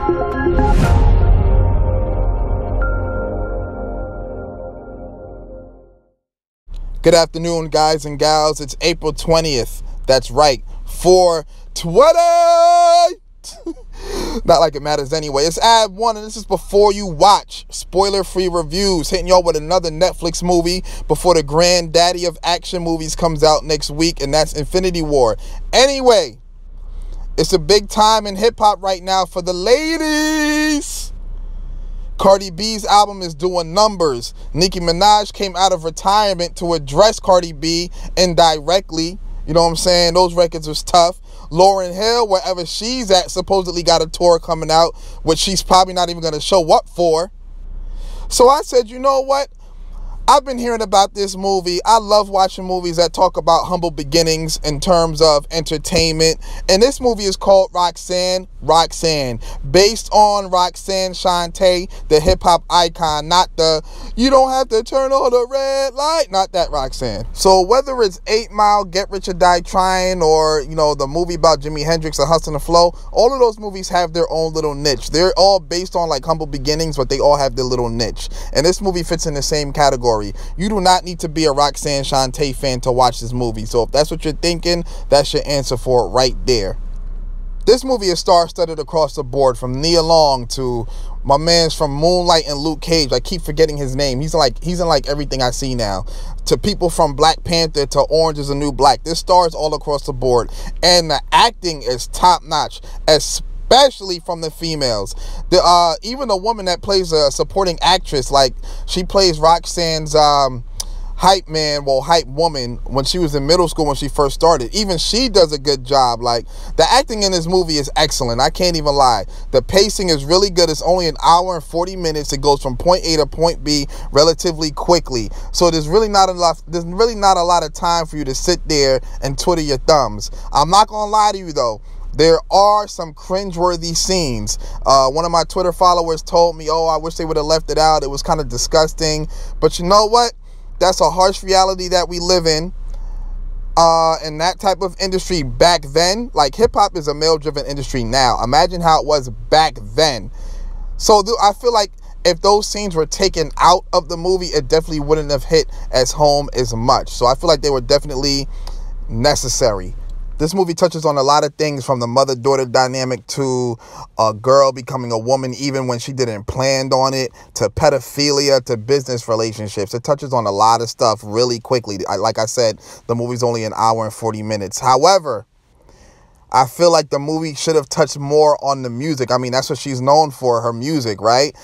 Good afternoon, guys and gals. It's April 20th. That's right, 4/20. Not like it matters anyway. It's Abwon, and this is before you watch. Spoiler-free reviews. Hitting y'all with another Netflix movie before the granddaddy of action movies comes out next week, and that's Infinity War. Anyway, it's a big time in hip-hop right now for the ladies. Cardi B's album is doing numbers. Nicki Minaj came out of retirement to address Cardi B indirectly. You know what I'm saying? Those records was tough. Lauryn Hill, wherever she's at, supposedly got a tour coming out, which she's probably not even going to show up for. So I said, you know what? I've been hearing about this movie. I love watching movies that talk about humble beginnings in terms of entertainment. And this movie is called Roxanne Roxanne, based on Roxanne Shante, the hip-hop icon, not the you don't have to turn on the red light, not that Roxanne. So whether it's 8 Mile, Get Rich or Die Trying, or, you know, the movie about Jimi Hendrix or Hustle and Flow, all of those movies have their own little niche. They're all based on like humble beginnings, but they all have their little niche. And this movie fits in the same category. You do not need to be a Roxanne Shante fan to watch this movie. So if that's what you're thinking, that's your answer for it right there. This movie is star-studded across the board, from Nia Long to my man's from Moonlight and Luke Cage. I keep forgetting his name. He's in like everything I see now. To people from Black Panther to Orange is the New Black. This stars all across the board. And the acting is top-notch, especially from the females. Even the woman that plays a supporting actress, like she plays Roxanne's hype woman when she was in middle school when she first started. Even she does a good job. Like, the acting in this movie is excellent. I can't even lie. The pacing is really good. It's only an hour and 40 minutes. It goes from point A to point B relatively quickly. So there's really not a lot of time for you to sit there and twiddle your thumbs. I'm not gonna lie to you though. There are some cringeworthy scenes. One of my Twitter followers told me, oh, I wish they would have left it out. It was kind of disgusting. But you know what? That's a harsh reality that we live in that type of industry back then. Like, hip-hop is a male-driven industry now. Imagine how it was back then. So I feel like if those scenes were taken out of the movie, it definitely wouldn't have hit as home as much. So I feel like they were definitely necessary. This movie touches on a lot of things, from the mother-daughter dynamic to a girl becoming a woman even when she didn't plan on it, to pedophilia, to business relationships. It touches on a lot of stuff really quickly. Like I said, the movie's only an hour and 40 minutes. However, I feel like the movie should have touched more on the music. I mean, that's what she's known for, her music, right?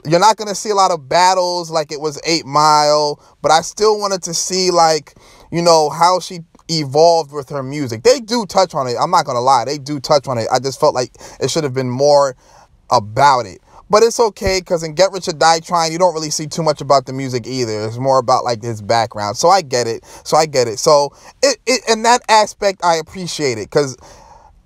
You're not going to see a lot of battles like it was 8 Mile, but I still wanted to see, like, you know, how she evolved with her music. They do touch on it. I'm not gonna lie, they do touch on it. I just felt like it should have been more about it. But it's okay, because in Get Rich or Die Trying, you don't really see too much about the music either. It's more about like his background. So I get it. So in that aspect, I appreciate it, because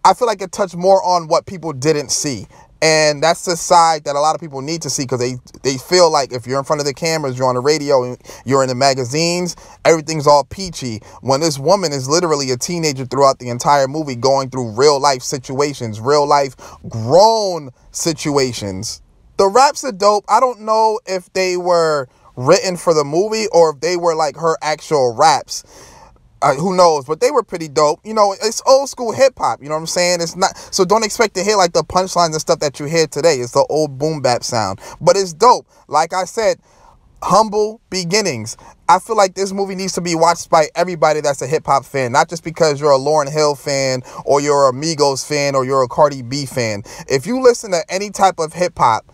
I feel like it touched more on what people didn't see. And that's the side that a lot of people need to see, because they feel like if you're in front of the cameras, you're on the radio, you're in the magazines, everything's all peachy. When this woman is literally a teenager throughout the entire movie, going through real life situations, real life grown situations. The raps are dope. I don't know if they were written for the movie or if they were like her actual raps. Who knows? But they were pretty dope. You know, it's old school hip hop. You know what I'm saying? It's not, so don't expect to hear like the punchlines and stuff that you hear today. It's the old boom bap sound. But it's dope. Like I said, humble beginnings. I feel like this movie needs to be watched by everybody that's a hip hop fan, not just because you're a Lauryn Hill fan or you're a Migos fan or you're a Cardi B fan. If you listen to any type of hip hop,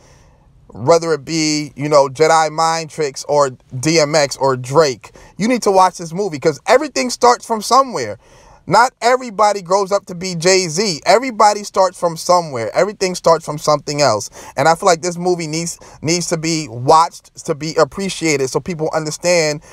whether it be, you know, Jedi Mind Tricks or DMX or Drake, you need to watch this movie, because everything starts from somewhere. Not everybody grows up to be Jay-Z. Everybody starts from somewhere. Everything starts from something else. And I feel like this movie needs to be watched, to be appreciated, so people understand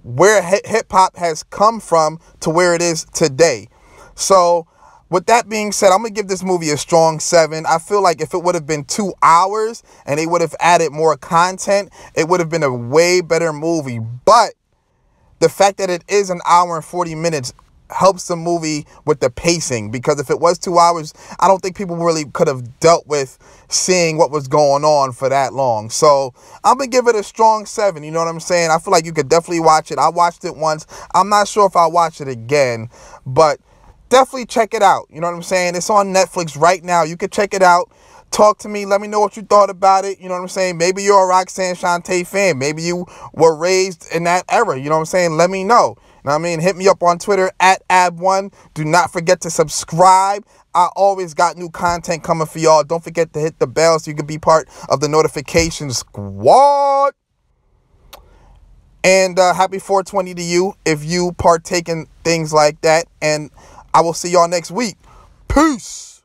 where hip-hop has come from to where it is today. So with that being said, I'm going to give this movie a strong 7. I feel like if it would have been 2 hours and they would have added more content, it would have been a way better movie. But the fact that it is an hour and 40 minutes helps the movie with the pacing, because if it was 2 hours, I don't think people really could have dealt with seeing what was going on for that long. So I'm gonna give it a strong 7. You know what I'm saying? I feel like you could definitely watch it. I watched it once. I'm not sure if I'll watch it again, but definitely check it out. You know what I'm saying? It's on Netflix right now. You can check it out. Talk to me. Let me know what you thought about it. You know what I'm saying? Maybe you're a Roxanne Shante fan. Maybe you were raised in that era. You know what I'm saying? Let me know. You know what I mean? Hit me up on Twitter at Abwon. Do not forget to subscribe. I always got new content coming for y'all. Don't forget to hit the bell so you can be part of the notification squad. And happy 420 to you if you partake in things like that. And I will see y'all next week. Peace.